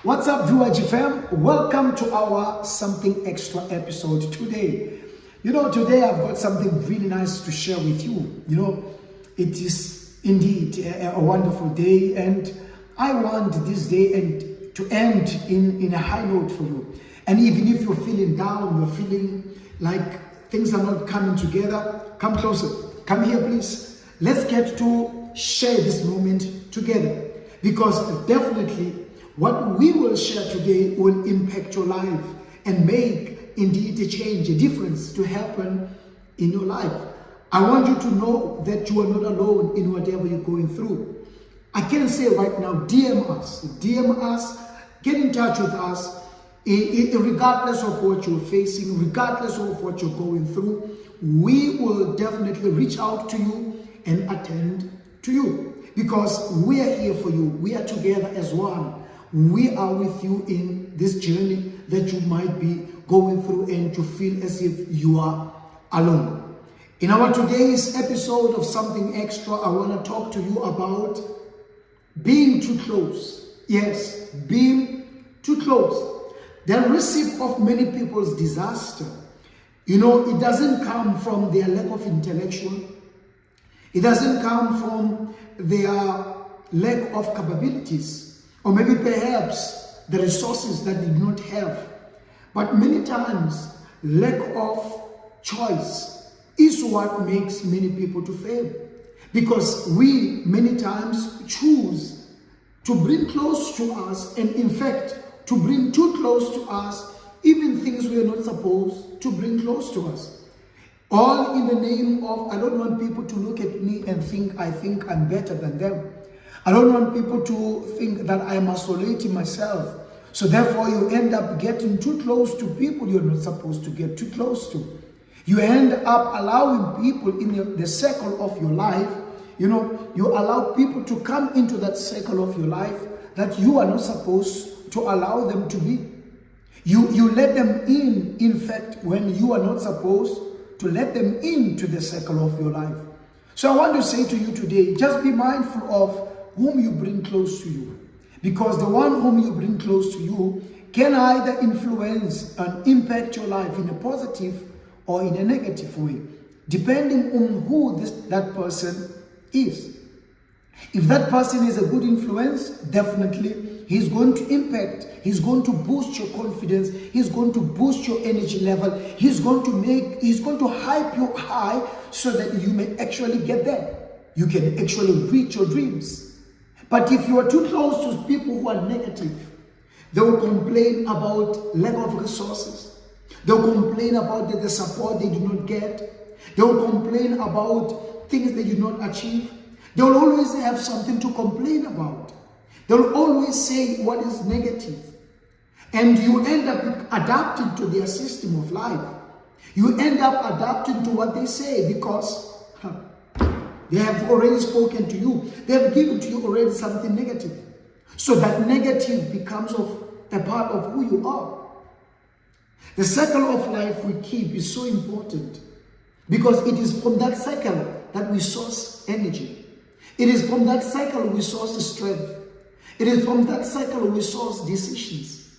What's up, viewer GFM? Welcome to our Something Extra episode today. Today I've got something really nice to share with you. It is indeed a wonderful day, and I want this day to end in a high note for you. And even if you're feeling down, you're feeling like things are not coming together, come closer. Come here, please. Let's get to share this moment together, because definitely what we will share today will impact your life and make indeed a change, a difference to happen in your life. I want you to know that you are not alone in whatever you're going through. I can say right now, DM us, get in touch with us, regardless of what you're facing, regardless of what you're going through. We will definitely reach out to you and attend to you, because we are here for you. We are together as one. We are with you in this journey that you might be going through, and to feel as if you are alone. In our today's episode of Something Extra, I want to talk to you about being too close. Yes, being too close. The recipe of many people's disaster, it doesn't come from their lack of intellectual. It doesn't come from their lack of capabilities, or maybe perhaps the resources that they did not have. But many times, lack of choice is what makes many people to fail. Because we many times choose to bring close to us, and in fact, to bring too close to us, even things we are not supposed to bring close to us. All in the name of, I don't want people to look at me and think I'm better than them. I don't want people to think that I am isolating myself. So therefore, you end up getting too close to people you're not supposed to get too close to. You end up allowing people in the circle of your life. You allow people to come into that circle of your life that you are not supposed to allow them to be. You let them in fact, when you are not supposed to let them into the circle of your life. So I want to say to you today, just be mindful of whom you bring close to you, because the one whom you bring close to you can either influence and impact your life in a positive or in a negative way, depending on who that person is. If that person is a good influence, definitely he's going to impact, he's going to boost your confidence, he's going to boost your energy level, he's going to hype you high so that you may actually get there. You can actually reach your dreams. But if you are too close to people who are negative, they will complain about lack of resources. They'll complain about the support they do not get. They will complain about things they do not achieve. They will always have something to complain about. They will always say what is negative. And you end up adapting to their system of life. You end up adapting to what they say, because they have already spoken to you. They have given to you already something negative. So that negative becomes a part of who you are. The circle of life we keep is so important, because it is from that circle that we source energy. It is from that circle we source the strength. It is from that circle we source decisions.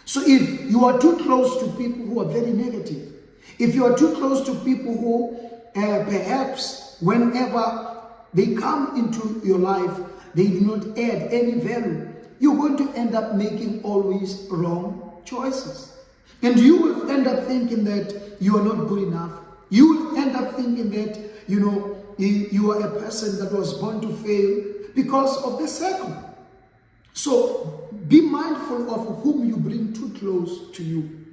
So if you are too close to people who are very negative, if you are too close to people who perhaps whenever they come into your life, they do not add any value, you're going to end up making always wrong choices. And you will end up thinking that you are not good enough. You will end up thinking that, you are a person that was born to fail because of the circle. So be mindful of whom you bring too close to you.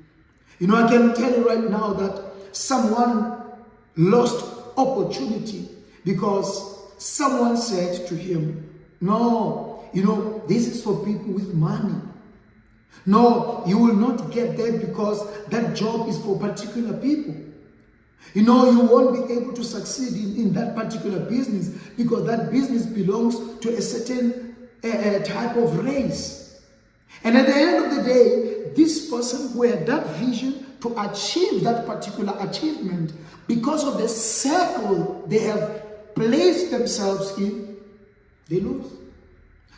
I can tell you right now that someone lost opportunity because someone said to him, no, this is for people with money. No, you will not get there because that job is for particular people. You won't be able to succeed in that particular business because that business belongs to a certain type of race. And at the end of the day, this person who had that vision to achieve that particular achievement, because of the circle they have placed themselves in, they lose.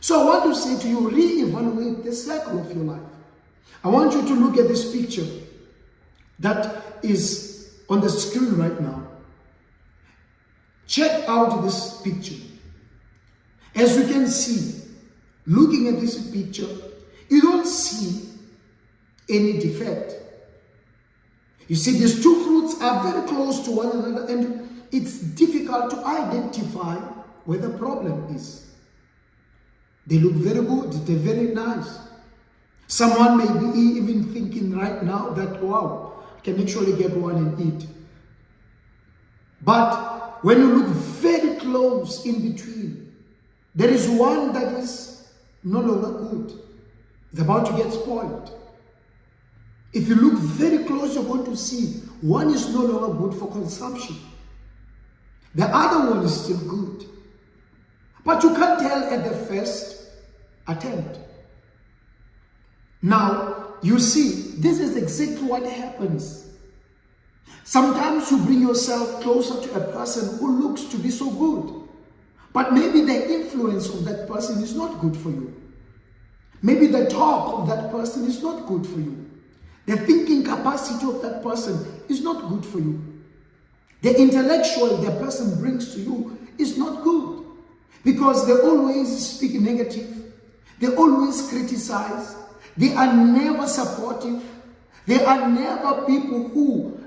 So I want to say to you, re-evaluate the circle of your life. I want you to look at this picture that is on the screen right now. Check out this picture. As you can see, looking at this picture, you don't see any defect. You see, these two fruits are very close to one another, and it's difficult to identify where the problem is. They look very good, they're very nice. Someone may be even thinking right now that, wow, I can actually get one and eat. But when you look very close in between, there is one that is no longer good. It's about to get spoiled. If you look very close, you're going to see one is no longer good for consumption. The other one is still good. But you can't tell at the first attempt. Now, you see, this is exactly what happens. Sometimes you bring yourself closer to a person who looks to be so good. But maybe the influence of that person is not good for you. Maybe the talk of that person is not good for you. The thinking capacity of that person is not good for you. The intellectual the person brings to you is not good. Because they always speak negative. They always criticize. They are never supportive. They are never people who,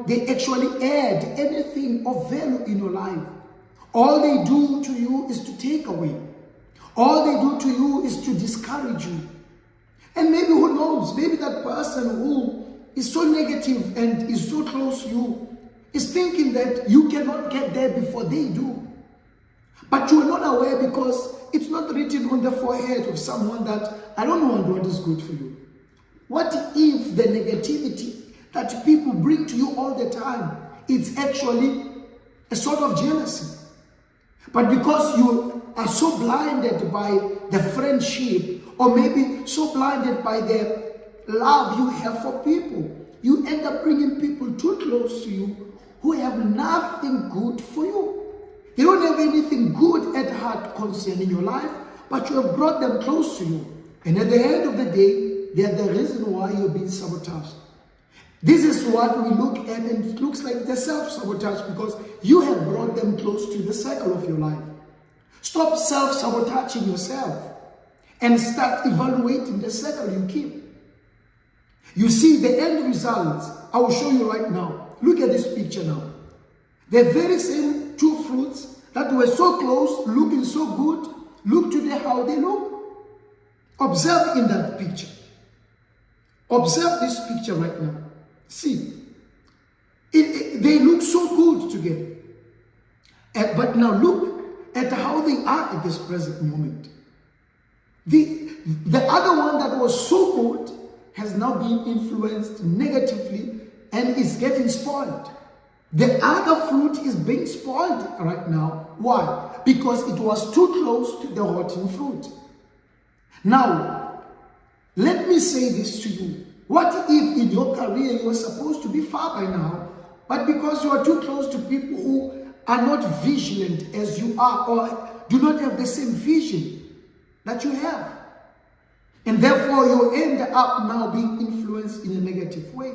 they actually add anything of value in your life. All they do to you is to take away. All they do to you is to discourage you. And maybe, who knows, maybe that person who is so negative and is so close to you is thinking that you cannot get there before they do. But you are not aware because it's not written on the forehead of someone that, I don't want what is good for you. What if the negativity that people bring to you all the time, it's actually a sort of jealousy? But because you are so blinded by the friendship, or maybe so blinded by the love you have for people, you end up bringing people too close to you who have nothing good for you. They don't have anything good at heart concerning your life, but you have brought them close to you. And at the end of the day, they are the reason why you're being sabotaged. This is what we look at, and it looks like the self-sabotage because you have brought them close to the circle of your life. Stop self-sabotaging yourself and start evaluating the circle you keep. You see the end results. I will show you right now. Look at this picture now. The very same two fruits that were so close, looking so good, look today how they look. Observe in that picture. Observe this picture right now. See, they look so good together. But now look at how they are at this present moment. The other one that was so good has now been influenced negatively and is getting spoiled. The other fruit is being spoiled right now. Why? Because it was too close to the rotten fruit. Now, let me say this to you. What if in your career you are supposed to be far by now, but because you are too close to people who are not vigilant as you are, or do not have the same vision that you have, and therefore you end up now being influenced in a negative way?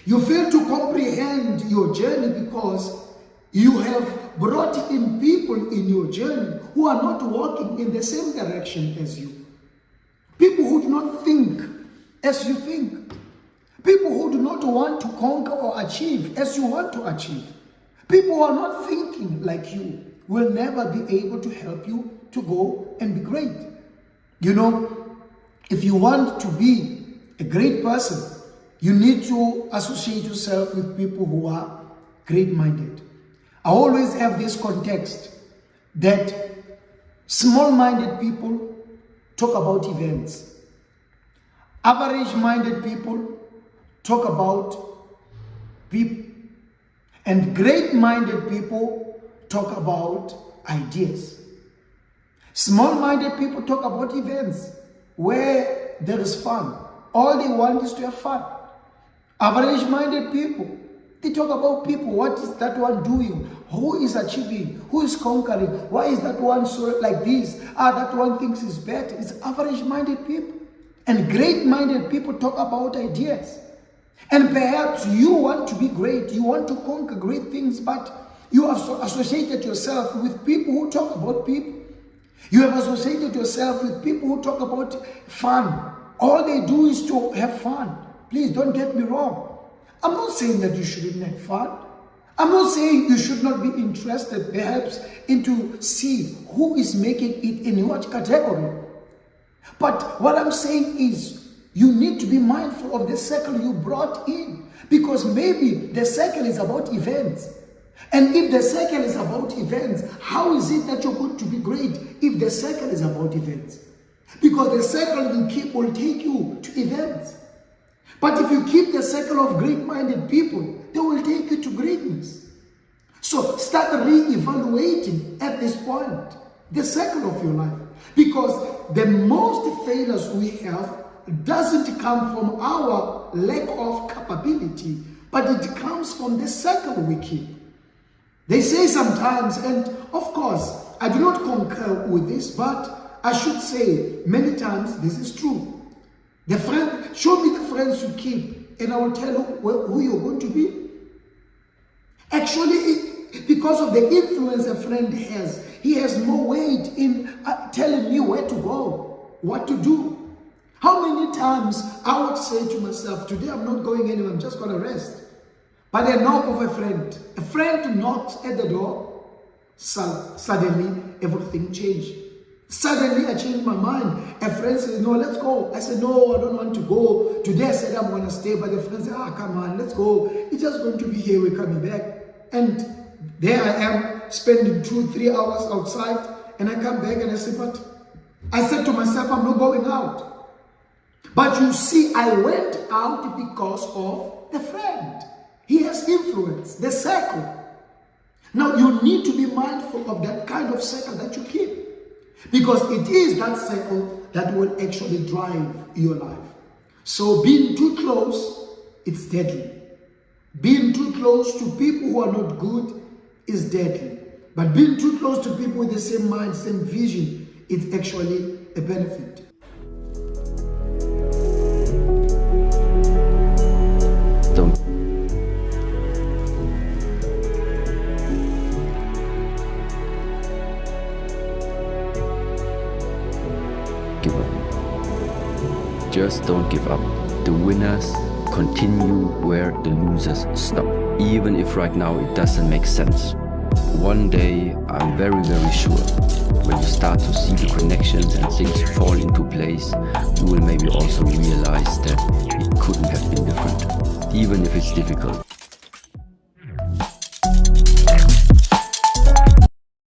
You fail to comprehend your journey because you have brought in people in your journey who are not walking in the same direction as you. People who do not think as you think. People who do not want to conquer or achieve as you want to achieve. People who are not thinking like you will never be able to help you to go and be great. If you want to be a great person, you need to associate yourself with people who are great-minded. I always have this context that small-minded people talk about events. Average-minded people talk about people. And great-minded people talk about ideas. Small-minded people talk about events where there is fun. All they want is to have fun. Average-minded people, They talk about people. What is that one doing? Who is achieving? Who is conquering? Why is that one so like this? That one thinks is better. It's average-minded people. And great-minded people talk about ideas. And perhaps you want to be great. You want to conquer great things, but you have associated yourself with people who talk about people. You have associated yourself with people who talk about fun. All they do is to have fun. Please don't get me wrong. I'm not saying that you shouldn't have fun. I'm not saying you should not be interested perhaps into see who is making it in what category. But what I'm saying is you need to be mindful of the circle you brought in, because maybe the circle is about events. And if the circle is about events, how is it that you're going to be great if the circle is about events? Because the circle you keep will take you to events. But if you keep the circle of great-minded people, they will take you to greatness. So start re-evaluating at this point the circle of your life. Because the most failures we have doesn't come from our lack of capability, but it comes from the circle we keep. They say sometimes, and of course, I do not concur with this, but I should say many times this is true. Show me the friends you keep, and I will tell you who you're going to be. Actually, because of the influence a friend has, he has more weight in telling me where to go, what to do. How many times I would say to myself, today I'm not going anywhere, I'm just going to rest. But a knock of a friend knocks at the door, suddenly everything changed. Suddenly I changed my mind. A friend says, no, let's go. I said, no, I don't want to go. Today I said I'm going to stay, but the friend said, come on, let's go. It's just going to be here, we're coming back. And there I am, spending 2-3 hours outside, and I come back and I said to myself, I'm not going out. But you see, I went out because of the friend. He has influence, the circle. Now you need to be mindful of that kind of circle that you keep. Because it is that circle that will actually drive your life. So being too close, it's deadly. Being too close to people who are not good is deadly. But being too close to people with the same mind, same vision, it's actually a benefit. Just don't give up. The winners continue where the losers stop. Even if right now it doesn't make sense. One day, I'm very, very sure, when you start to see the connections and things fall into place, you will maybe also realize that it couldn't have been different, even if it's difficult.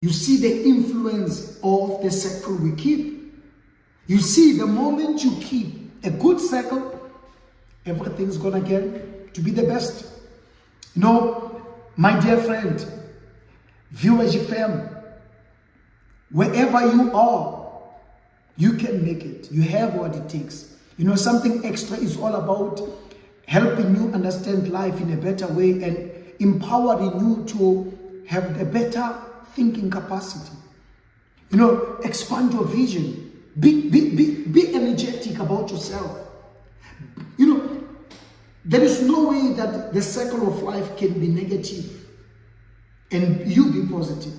You see the influence of the circle we keep. You see, the moment you keep a good circle, everything's gonna get to be the best. You know, my dear friend, Viewers FM, wherever you are, you can make it. You have what it takes. You know, something extra is all about helping you understand life in a better way and empowering you to have a better thinking capacity. You know, expand your vision. Be energetic about yourself. You know, there is no way that the circle of life can be negative and you be positive.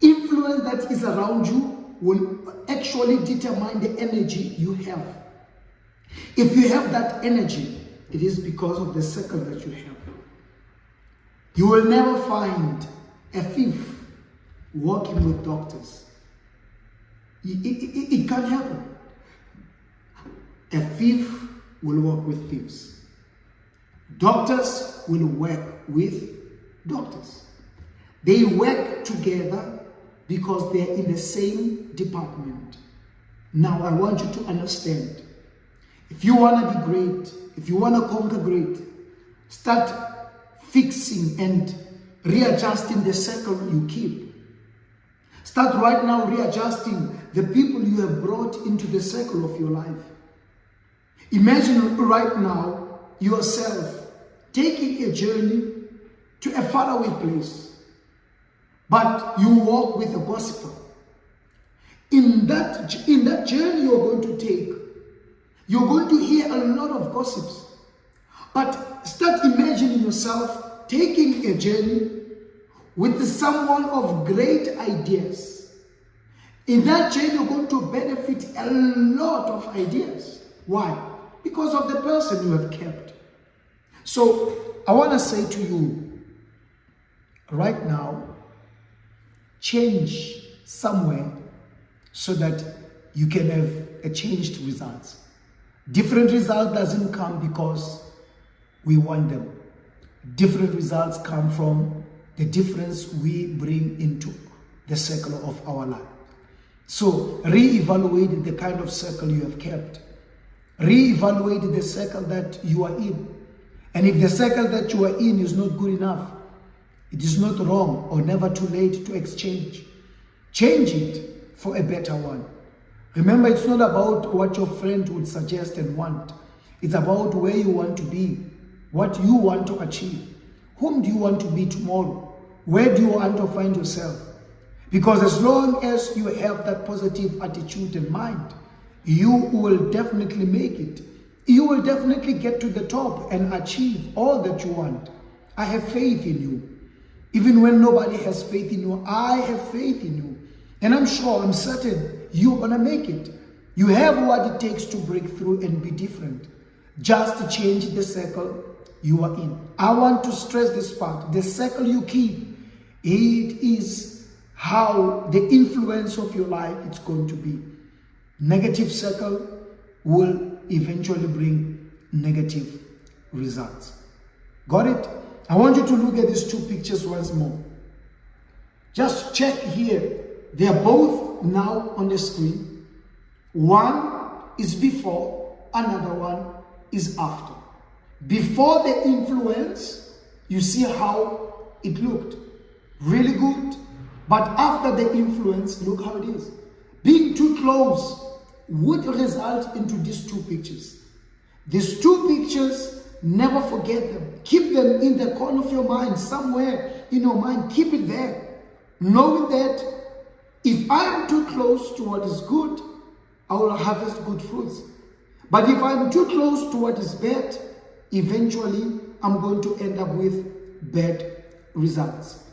Influence that is around you will actually determine the energy you have. If you have that energy, it is because of the circle that you have. You will never find a thief working with doctors. It can't happen. A thief will work with thieves. Doctors will work with doctors. They work together because they're in the same department. Now I want you to understand, if you want to be great, if you want to conquer great, start fixing and readjusting the circle you keep. Start right now readjusting the people you have brought into the circle of your life. Imagine right now yourself taking a journey to a faraway place, but you walk with a gospel. In that journey you're going to take, you're going to hear a lot of gossips. But start imagining yourself taking a journey with someone of great ideas. In that journey, you're going to benefit a lot of ideas. Why? Because of the person you have kept. So I want to say to you, right now, change somewhere so that you can have a changed result. Different result doesn't come because we want them. Different results come from the difference we bring into the circle of our life. So reevaluate the kind of circle you have kept. Reevaluate the circle that you are in. And if the circle that you are in is not good enough, it is not wrong or never too late to exchange. Change it for a better one. Remember, it's not about what your friend would suggest and want. It's about where you want to be, what you want to achieve. Whom do you want to be tomorrow? Where do you want to find yourself? Because as long as you have that positive attitude in mind, you will definitely make it. You will definitely get to the top and achieve all that you want. I have faith in you. Even when nobody has faith in you, I have faith in you. And I'm sure, I'm certain you're gonna make it. You have what it takes to break through and be different. Just to change the circle you are in. I want to stress this part. The circle you keep, it is how the influence of your life is going to be. Negative circle will eventually bring negative results. Got it? I want you to look at these two pictures once more. Just check here. They are both now on the screen. One is before, another one is after. Before the influence, you see how it looked. Really good. But after the influence, look how it is. Being too close would result into these two pictures. These two pictures, never forget them. Keep them in the corner of your mind, somewhere in your mind. Keep it there. Knowing that if I am too close to what is good, I will harvest good fruits. But if I am too close to what is bad, eventually I'm going to end up with bad results.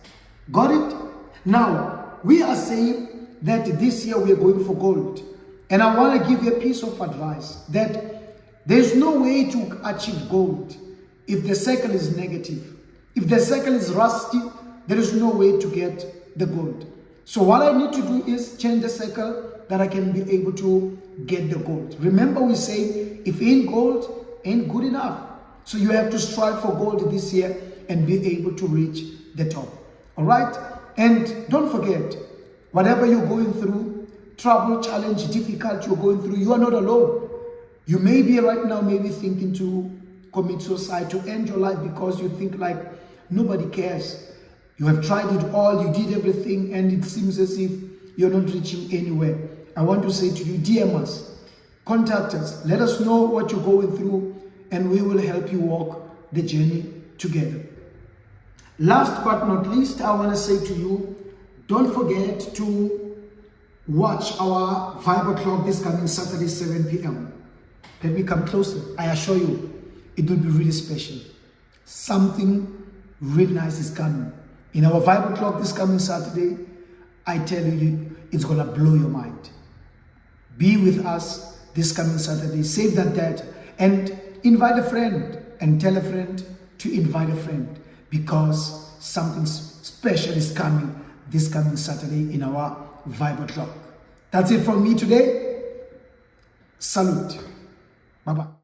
Got it? Now, we are saying that this year we are going for gold. And I want to give you a piece of advice that there's no way to achieve gold if the circle is negative. If the circle is rusty, there is no way to get the gold. So what I need to do is change the circle that I can be able to get the gold. Remember, we say if ain't gold, ain't good enough. So you have to strive for gold this year and be able to reach the top. All right? And don't forget, whatever you're going through, trouble, challenge, difficult you're going through, you are not alone. You may be right now maybe thinking to commit suicide, to end your life because you think like nobody cares. You have tried it all, you did everything, and it seems as if you're not reaching anywhere. I want to say to you, DM us, contact us, let us know what you're going through, and we will help you walk the journey together. Last but not least, I want to say to you, don't forget to watch our Viber Clock this coming Saturday, 7 p.m. Let me come closer. I assure you, it will be really special. Something really nice is coming. In our Viber Clock this coming Saturday, I tell you, it's going to blow your mind. Be with us this coming Saturday. Save that date and invite a friend and tell a friend to invite a friend because something special is coming this coming Saturday in our Viber Clock. That's it from me today. Salute. Bye-bye.